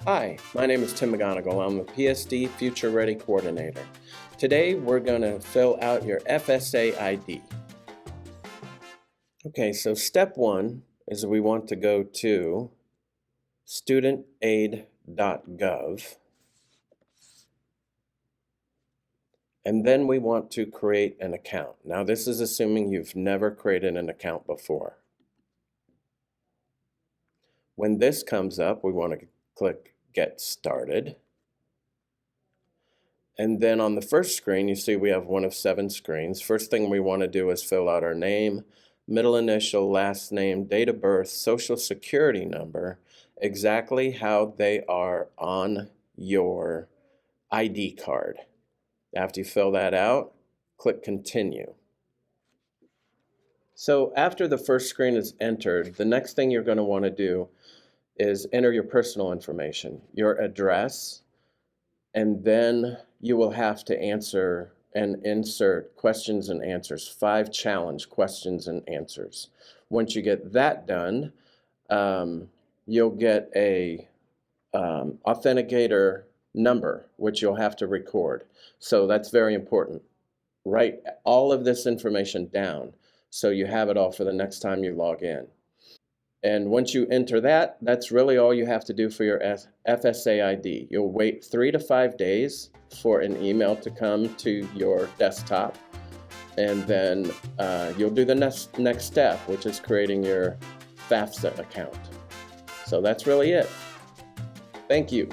Hi, my name is Tim McGonigal. I'm the PSD Future Ready Coordinator. Today we're going to fill out your FSA ID. Okay, so step one is we want to go to studentaid.gov, and then we want to create an account. Now this is assuming you've never created an account before. When this comes up, we want to click Get Started. And then on the first screen, you see we have one of 7 screens. First thing we want to do is fill out our name, middle initial, last name, date of birth, social security number, exactly how they are on your ID card. After you fill that out, click Continue. So after the first screen is entered, the next thing you're going to want to do is enter your personal information, your address, and then you will have to answer and insert questions and answers, 5 challenge questions and answers. Once you get that done, you'll get a authenticator number, which you'll have to record. So that's very important. Write all of this information down so you have it all for the next time you log in. And once you enter that, that's really all you have to do for your FSA ID. You'll wait 3 to 5 days for an email to come to your desktop, and then you'll do the next step, which is creating your FAFSA account. So that's really it. Thank you.